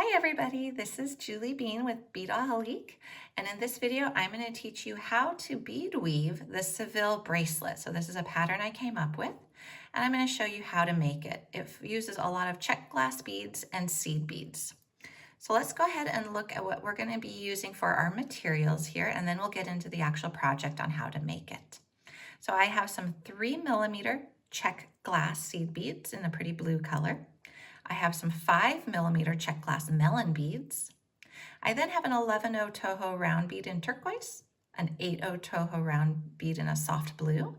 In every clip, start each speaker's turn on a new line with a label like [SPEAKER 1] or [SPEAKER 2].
[SPEAKER 1] Hi everybody, this is Julie Bean with Bead, and in this video I'm going to teach you how to bead weave the Seville bracelet. So this is a pattern I came up with and I'm going to show you how to make it. It uses a lot of Czech glass beads and seed beads. So let's go ahead and look at what we're going to be using for our materials here, and then we'll get into the actual project on how to make it. So I have some 3mm Czech glass seed beads in a pretty blue color. I have some 5mm Czech glass melon beads. I then have an 11/0 Toho round bead in turquoise, an 8/0 Toho round bead in a soft blue.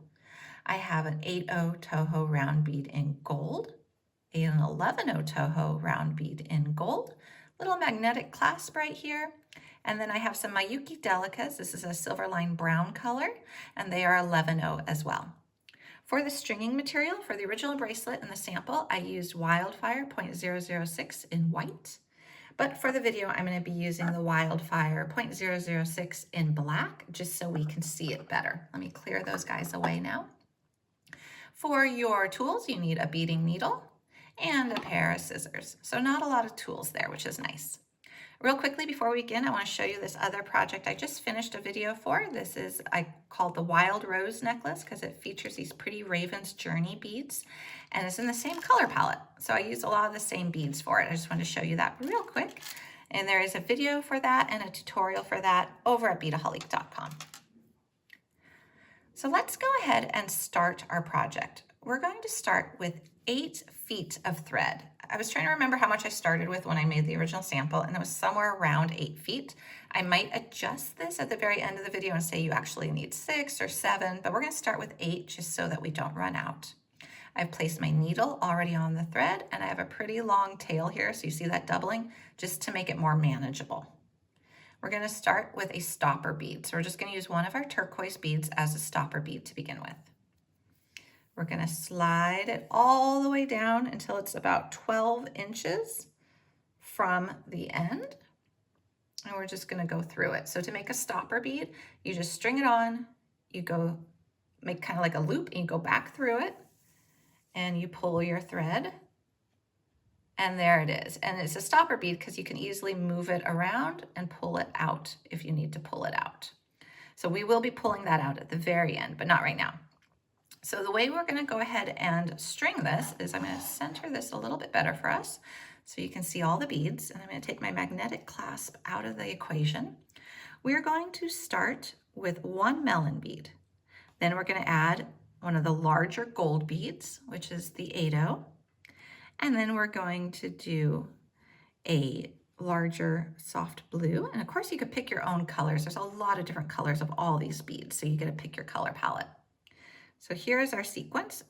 [SPEAKER 1] I have an 8/0 Toho round bead in gold, an 11/0 Toho round bead in gold, little magnetic clasp right here. And then I have some Miyuki Delicas. This is a silver line brown color, and they are 11/0 as well. For the stringing material, for the original bracelet and the sample, I used Wildfire 0.006 in white. But for the video, I'm going to be using the Wildfire 0.006 in black, just so we can see it better. Let me clear those guys away now. For your tools, you need a beading needle and a pair of scissors. So not a lot of tools there, which is nice. Real quickly before we begin, I want to show you this other project I just finished a video for. This is, I called the Wild Rose necklace because it features these pretty Raven's Journey beads, and it's in the same color palette. So I used a lot of the same beads for it. I just wanted to show you that real quick. And there is a video for that and a tutorial for that over at beadaholic.com. So let's go ahead and start our project. We're going to start with 8 feet of thread. I was trying to remember how much I started with when I made the original sample, and it was somewhere around 8 feet. I might adjust this at the very end of the video and say you actually need 6 or 7, but we're going to start with 8 just so that we don't run out. I've placed my needle already on the thread, and I have a pretty long tail here, so you see that doubling, just to make it more manageable. We're going to start with a stopper bead. So we're just going to use one of our turquoise beads as a stopper bead to begin with. We're going to slide it all the way down until it's about 12 inches from the end. And we're just going to go through it. So to make a stopper bead, you just string it on, you go make kind of like a loop, and you go back through it, and you pull your thread. And there it is. And it's a stopper bead because you can easily move it around and pull it out if you need to pull it out. So we will be pulling that out at the very end, but not right now. So the way we're going to go ahead and string this is I'm going to center this a little bit better for us so you can see all the beads. And I'm going to take my magnetic clasp out of the equation. We're going to start with 1 melon bead. Then we're going to add one of the larger gold beads, which is the 8/0. And then we're going to do a larger soft blue. And of course you could pick your own colors. There's a lot of different colors of all these beads, so you get to pick your color palette. So here's our sequence.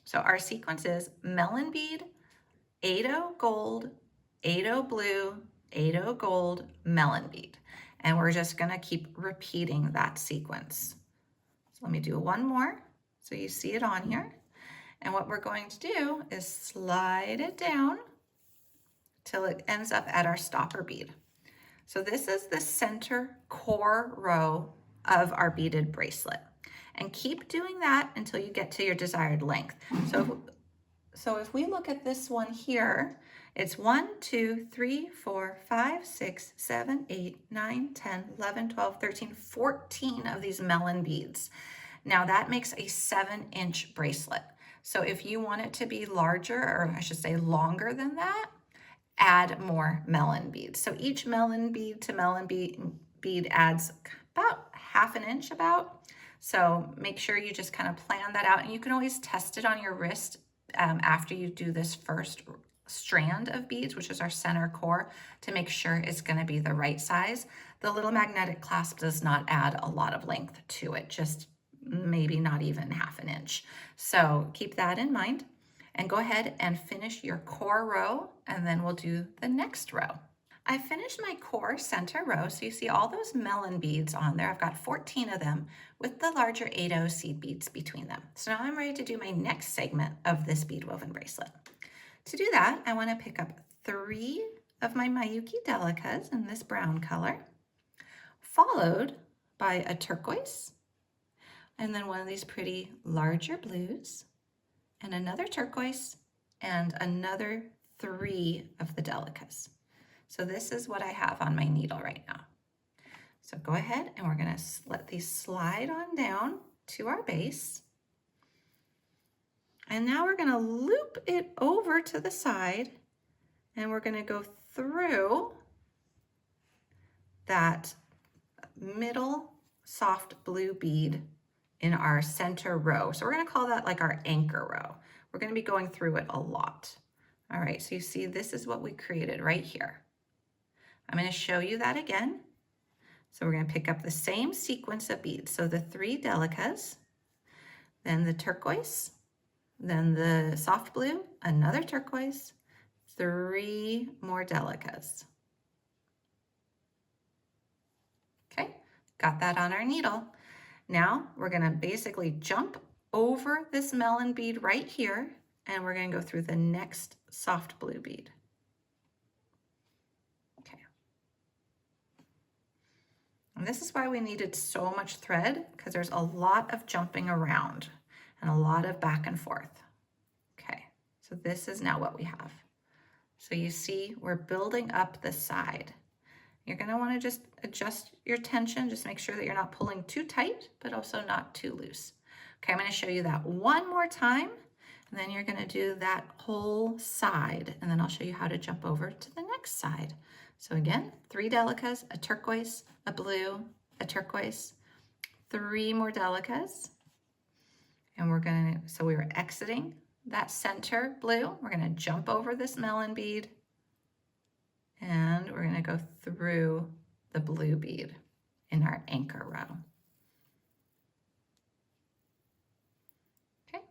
[SPEAKER 1] So our sequence is melon bead, 8/0 gold, 8/0 blue, 8/0 gold, melon bead. And we're just gonna keep repeating that sequence. So let me do one more so you see it on here. And what we're going to do is slide it down till it ends up at our stopper bead. So this is the center core row of our beaded bracelet. And keep doing that until you get to your desired length. So if we look at this one here, it's 1, 2, 3, 4, 5, 6, 7, 8, 9, 10, 11, 12, 13, 14 of these melon beads. Now that makes a 7-inch bracelet. So if you want it to be larger, or I should say longer than that, add more melon beads. So each melon bead to melon bead adds about 1/2 inch about. So make sure you just kind of plan that out, and you can always test it on your wrist after you do this first strand of beads, which is our center core, to make sure it's going to be the right size. The little magnetic clasp does not add a lot of length to it, just maybe not even 1/2 inch. So keep that in mind and go ahead and finish your core row, and then we'll do the next row. I finished my core center row, so you see all those melon beads on there. I've got 14 of them with the larger 8/0 seed beads between them. So now I'm ready to do my next segment of this bead woven bracelet. To do that, I want to pick up 3 of my Miyuki Delicas in this brown color, followed by a turquoise, and then one of these pretty larger blues, and another turquoise, and another 3 of the Delicas. So this is what I have on my needle right now. So go ahead and we're going to let these slide on down to our base. And now we're going to loop it over to the side and we're going to go through that middle soft blue bead in our center row. So we're going to call that like our anchor row. We're going to be going through it a lot. All right, so you see this is what we created right here. I'm going to show you that again. So we're going to pick up the same sequence of beads. So the 3 Delicas, then the turquoise, then the soft blue, another turquoise, 3 more Delicas. Okay, got that on our needle. Now we're going to basically jump over this melon bead right here, and we're going to go through the next soft blue bead. Okay. And this is why we needed so much thread, because there's a lot of jumping around and a lot of back and forth. Okay, so this is now what we have. So you see we're building up the side. You're going to want to just adjust your tension, just make sure that you're not pulling too tight, but also not too loose. Okay, I'm going to show you that one more time, and then you're going to do that whole side, and then I'll show you how to jump over to the next side. So again, 3 Delicas, a turquoise, a blue, a turquoise, 3 more Delicas, and we're going to, so we were exiting that center blue, we're going to jump over this melon bead, and we're going to go through the blue bead in our anchor row. Okay.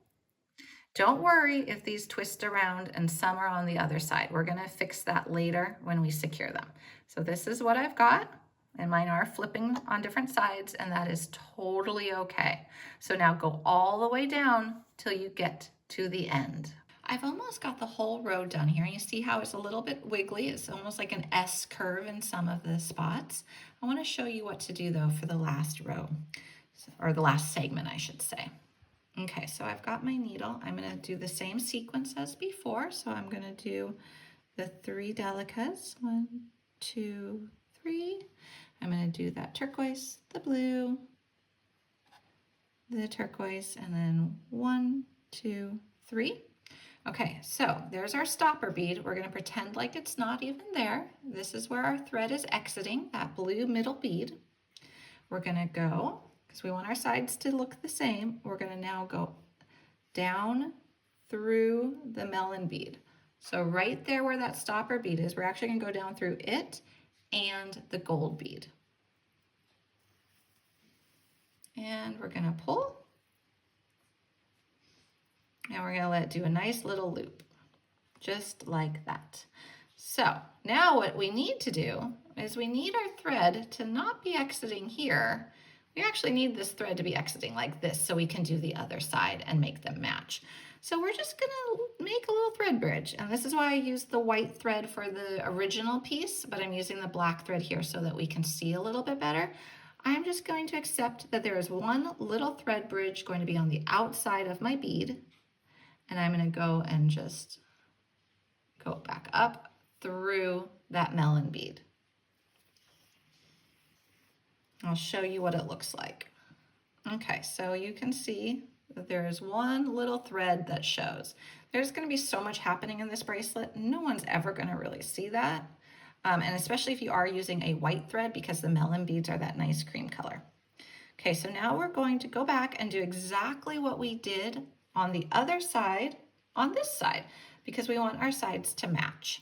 [SPEAKER 1] Don't worry if these twist around and some are on the other side. We're going to fix that later when we secure them. So this is what I've got, and mine are flipping on different sides, and that is totally okay. So now go all the way down till you get to the end. I've almost got the whole row done here. You see how it's a little bit wiggly. It's almost like an S curve in some of the spots. I want to show you what to do though for the last row, or the last segment, I should say. Okay, so I've got my needle. I'm going to do the same sequence as before. So I'm going to do the 3 Delicas. 1, 2, 3. I'm going to do that turquoise, the blue, the turquoise, and then 1, 2, 3. Okay, so there's our stopper bead. We're going to pretend like it's not even there. This is where our thread is exiting, that blue middle bead. We're going to go, because we want our sides to look the same, we're going to now go down through the melon bead. So right there where that stopper bead is, we're actually going to go down through it and the gold bead. And we're going to pull. And we're going to let it do a nice little loop, just like that. So now what we need to do is we need our thread to not be exiting here. We actually need this thread to be exiting like this so we can do the other side and make them match. So we're just going to make a little thread bridge. And this is why I used the white thread for the original piece, but I'm using the black thread here so that we can see a little bit better. I'm just going to accept that there is one little thread bridge going to be on the outside of my bead. And I'm going to go and just go back up through that melon bead. I'll show you what it looks like. Okay, so you can see that there is one little thread that shows. There's going to be so much happening in this bracelet. No one's ever going to really see that. And especially if you are using a white thread, because the melon beads are that nice cream color. Okay, so now we're going to go back and do exactly what we did on the other side, on this side, because we want our sides to match.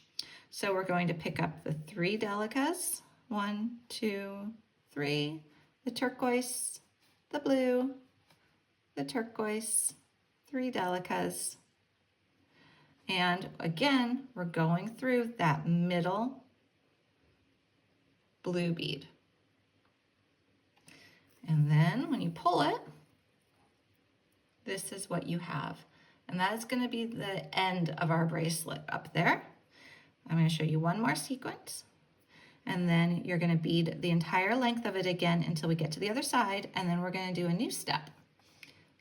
[SPEAKER 1] So we're going to pick up the 3 Delicas, 1, 2, 3, the turquoise, the blue, the turquoise, 3 Delicas, and again, we're going through that middle blue bead. And then when you pull it, this is what you have. And that is going to be the end of our bracelet up there. I'm going to show you one more sequence. And then you're going to bead the entire length of it again until we get to the other side. And then we're going to do a new step.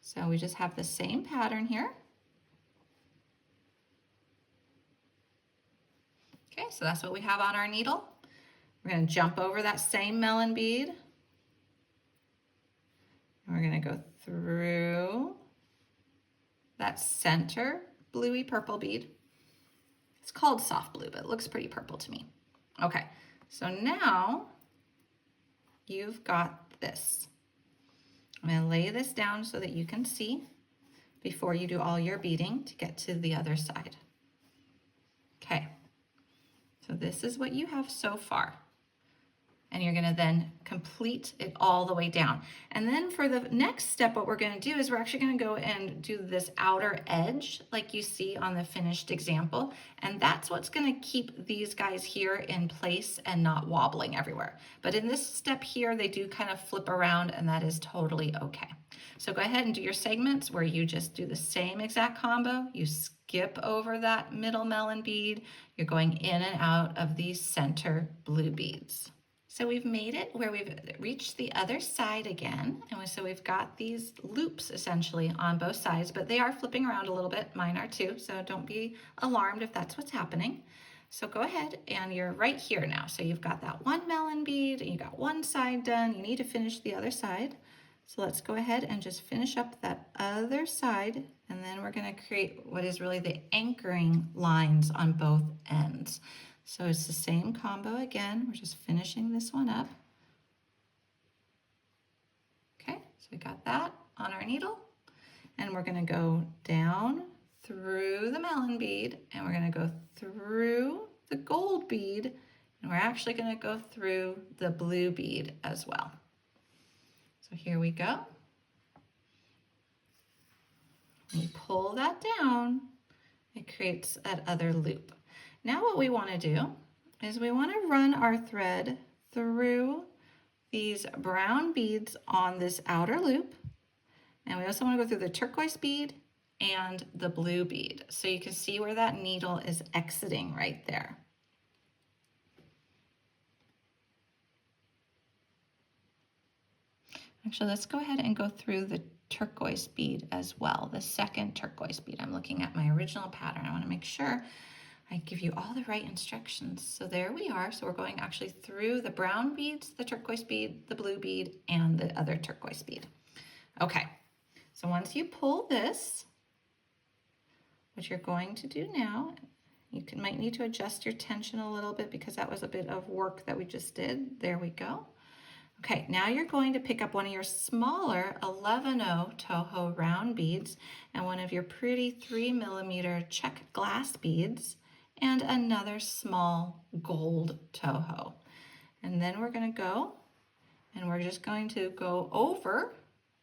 [SPEAKER 1] So we just have the same pattern here. Okay, so that's what we have on our needle. We're going to jump over that same melon bead. And we're going to go through that center bluey purple bead. It's called soft blue, but it looks pretty purple to me. Okay, so now you've got this. I'm going to lay this down so that you can see before you do all your beading to get to the other side. Okay, so this is what you have so far. And you're gonna then complete it all the way down. And then for the next step, what we're gonna do is we're actually gonna go and do this outer edge like you see on the finished example. And that's what's gonna keep these guys here in place and not wobbling everywhere. But in this step here, they do kind of flip around, and that is totally okay. So go ahead and do your segments where you just do the same exact combo. You skip over that middle melon bead. You're going in and out of these center blue beads. So we've made it where we've reached the other side again. And so we've got these loops essentially on both sides, but they are flipping around a little bit. Mine are too, so don't be alarmed if that's what's happening. So go ahead and you're right here now. So you've got that one melon bead and you got one side done. You need to finish the other side. So let's go ahead and just finish up that other side. And then we're gonna create what is really the anchoring lines on both ends. So it's the same combo again. We're just finishing this one up. Okay, so we got that on our needle. And we're gonna go down through the melon bead, and we're gonna go through the gold bead, and we're actually gonna go through the blue bead as well. So here we go. We pull that down, it creates that other loop. Now what we want to do is we want to run our thread through these brown beads on this outer loop. And we also want to go through the turquoise bead and the blue bead. So you can see where that needle is exiting right there. Actually, let's go ahead and go through the turquoise bead as well, the second turquoise bead. I'm looking at my original pattern. I want to make sure I give you all the right instructions. So there we are. So we're going actually through the brown beads, the turquoise bead, the blue bead, and the other turquoise bead. Okay, so once you pull this, what you're going to do now, you might need to adjust your tension a little bit because that was a bit of work that we just did. There we go. Okay, now you're going to pick up one of your smaller 11-0 Toho round beads and one of your pretty 3mm Czech glass beads and another small gold Toho. And then we're going to go and we're just going to go over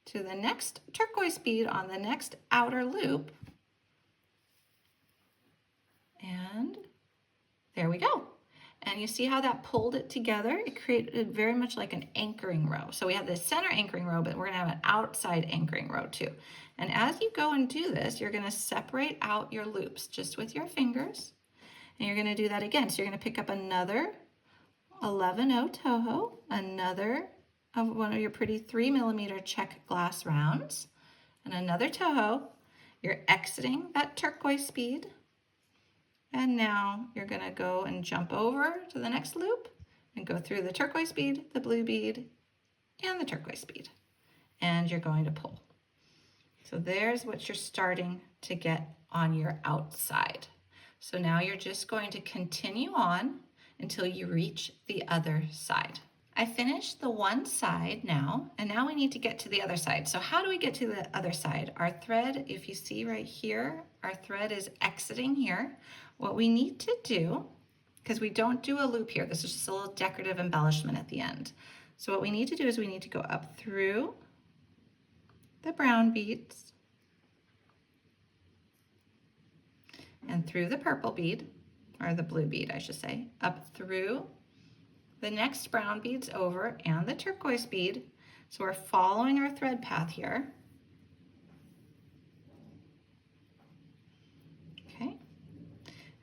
[SPEAKER 1] to the next turquoise bead on the next outer loop. And there we go. And you see how that pulled it together? It created very much like an anchoring row. So we have the center anchoring row, but we're gonna have an outside anchoring row too. And as you go and do this, you're gonna separate out your loops just with your fingers. And you're gonna do that again. So you're gonna pick up another 11-0 Toho, another of one of your pretty 3mm Czech glass rounds, and another Toho. You're exiting that turquoise bead. And now you're going to go and jump over to the next loop and go through the turquoise bead, the blue bead, and the turquoise bead. And you're going to pull. So there's what you're starting to get on your outside. So now you're just going to continue on until you reach the other side. I finished the one side now, and now we need to get to the other side. So how do we get to the other side? Our thread, if you see right here, our thread is exiting here. What we need to do, because we don't do a loop here, this is just a little decorative embellishment at the end. So what we need to do is we need to go up through the brown beads and through the purple bead, or the blue bead, I should say, up through the next brown beads over and the turquoise bead. So we're following our thread path here. Okay.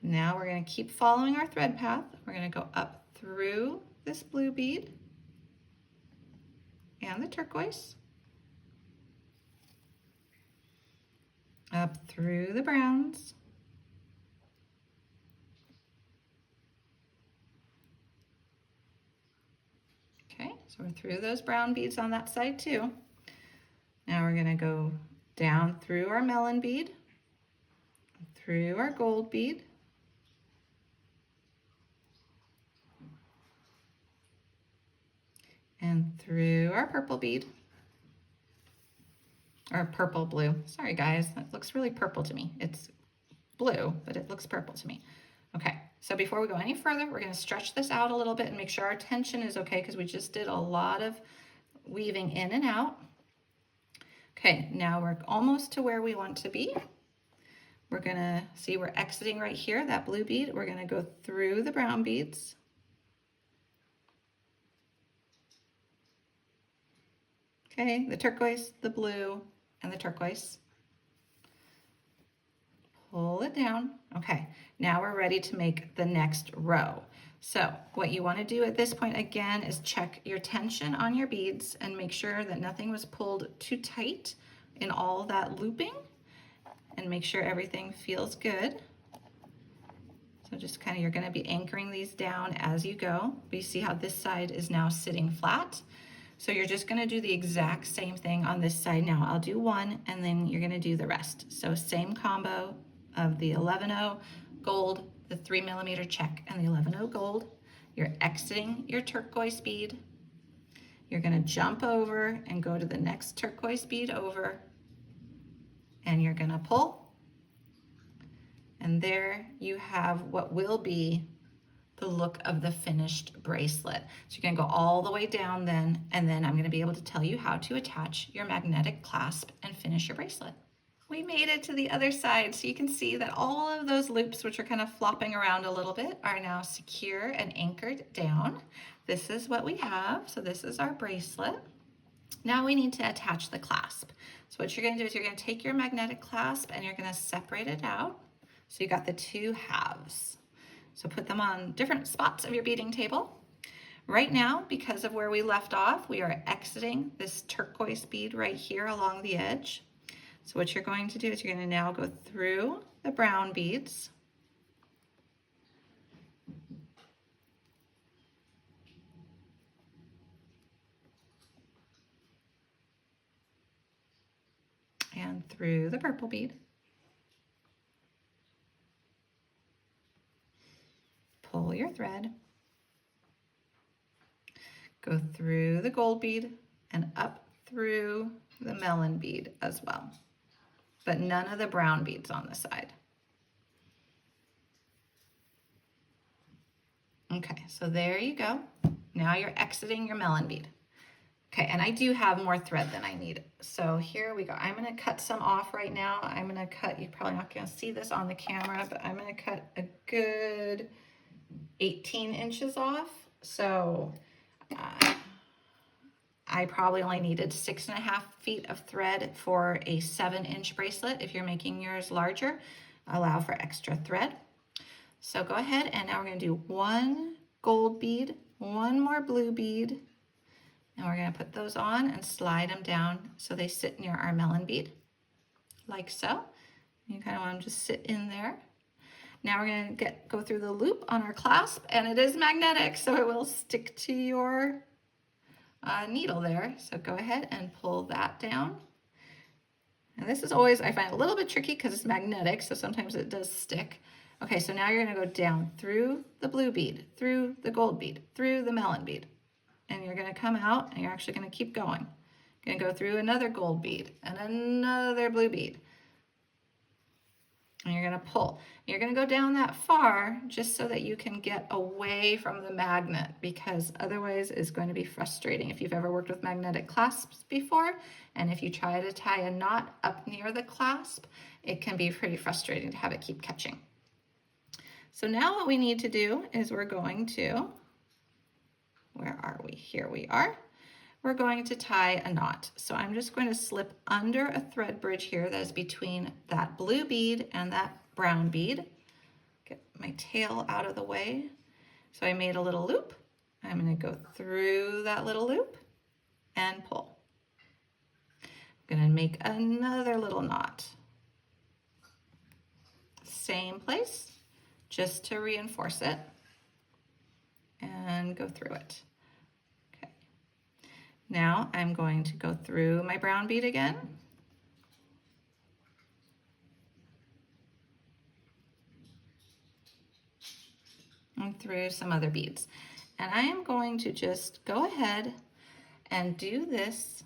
[SPEAKER 1] Now we're going to keep following our thread path. We're going to go up through this blue bead and the turquoise, up through the browns, So we're through those brown beads on that side too. Now we're going to go down through our melon bead, through our gold bead, and through our purple bead, or purple blue. Sorry guys, that looks really purple to me. It's blue, but it looks purple to me. Okay, so before we go any further, we're going to stretch this out a little bit and make sure our tension is okay because we just did a lot of weaving in and out. Okay, now we're almost to where we want to be. We're going to see we're exiting right here, that blue bead. We're going to go through the brown beads. Okay, the turquoise, the blue, and the turquoise. Pull it down. Okay, now we're ready to make the next row. So what you want to do at this point again is check your tension on your beads and make sure that nothing was pulled too tight in all that looping, and make sure everything feels good. So just kind of, you're going to be anchoring these down as you go. But you see how this side is now sitting flat. So you're just going to do the exact same thing on this side now. I'll do one and then you're going to do the rest. So same combo of the 11-0 gold, the 3mm Czech, and the 11-0 gold. You're exiting your turquoise bead. You're going to jump over and go to the next turquoise bead over, and you're going to pull. And there you have what will be the look of the finished bracelet. So you're going to go all the way down then, and then I'm going to be able to tell you how to attach your magnetic clasp and finish your bracelet. We made it to the other side, so you can see that all of those loops, which are kind of flopping around a little bit, are now secure and anchored down. This is what we have. So this is our bracelet. Now we need to attach the clasp. So what you're going to do is you're going to take your magnetic clasp and you're going to separate it out. So you got the two halves. So put them on different spots of your beading table. Right now, because of where we left off, we are exiting this turquoise bead right here along the edge. So what you're going to do is you're going to now go through the brown beads. And through the purple bead. Pull your thread. Go through the gold bead and up through the melon bead as well, but none of the brown beads on the side. Okay, so there you go. Now you're exiting your melon bead. Okay, and I do have more thread than I need. So here we go. I'm gonna cut some off right now. I'm gonna cut, you're probably not gonna see this on the camera, but I'm gonna cut a good 18 inches off. So I probably only needed 6.5 feet of thread for a 7-inch bracelet. If you're making yours larger, allow for extra thread. So go ahead, and now we're going to do one gold bead, one more blue bead, and we're going to put those on and slide them down so they sit near our melon bead, like so. You kind of want them to sit in there. Now we're going to go through the loop on our clasp, and it is magnetic, so it will stick to your needle there. So go ahead and pull that down. And this is always, I find, a little bit tricky because it's magnetic, so sometimes it does stick. Okay, so now you're going to go down through the blue bead, through the gold bead, through the melon bead, and you're going to come out, and you're actually going to keep going. You're going to go through another gold bead and another blue bead. And you're going to pull. You're going to go down that far just so that you can get away from the magnet, because otherwise it's going to be frustrating. If you've ever worked with magnetic clasps before, and if you try to tie a knot up near the clasp, it can be pretty frustrating to have it keep catching. So now what we need to do is we're going to, where are we? Here we are. We're going to tie a knot. So I'm just going to slip under a thread bridge here that is between that blue bead and that brown bead. Get my tail out of the way. So I made a little loop. I'm going to go through that little loop and pull. I'm going to make another little knot. Same place, just to reinforce it, and go through it. Okay. Now I'm going to go through my brown bead again. And through some other beads. And I am going to just go ahead and do this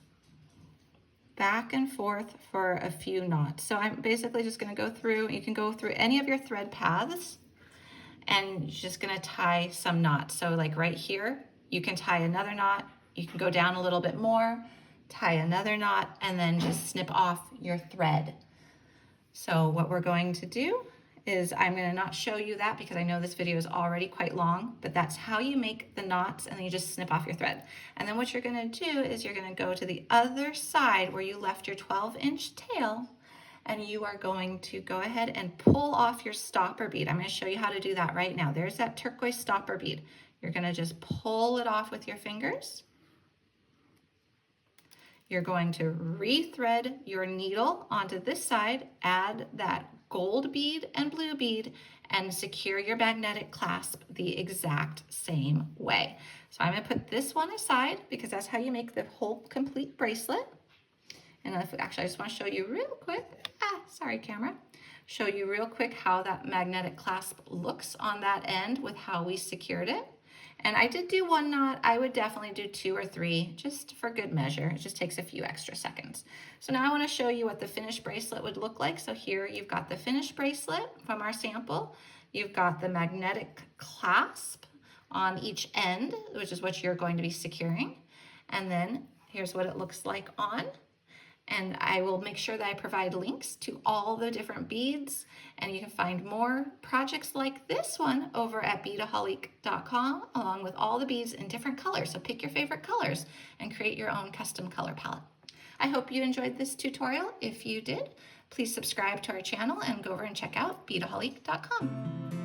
[SPEAKER 1] back and forth for a few knots. So I'm basically just going to go through, you can go through any of your thread paths and you're just going to tie some knots. So like right here, you can tie another knot, you can go down a little bit more, tie another knot, and then just snip off your thread. So what we're going to do is I'm going to not show you that because I know this video is already quite long, but that's how you make the knots, and then you just snip off your thread. And then what you're going to do is you're going to go to the other side where you left your 12-inch tail, and you are going to go ahead and pull off your stopper bead. I'm going to show you how to do that right now. There's that turquoise stopper bead. You're going to just pull it off with your fingers. You're going to rethread your needle onto this side, add that gold bead and blue bead, and secure your magnetic clasp the exact same way. So I'm going to put this one aside because that's how you make the whole complete bracelet. And actually, I just want to show you real quick. Sorry, camera. Show you real quick how that magnetic clasp looks on that end with how we secured it. And I did do one knot. I would definitely do 2 or 3 just for good measure. It just takes a few extra seconds. So now I want to show you what the finished bracelet would look like. So here you've got the finished bracelet from our sample. You've got the magnetic clasp on each end, which is what you're going to be securing. And then here's what it looks like on. And I will make sure that I provide links to all the different beads, and you can find more projects like this one over at beadaholic.com, along with all the beads in different colors. So pick your favorite colors and create your own custom color palette. I hope you enjoyed this tutorial. If you did, please subscribe to our channel and go over and check out beadaholic.com.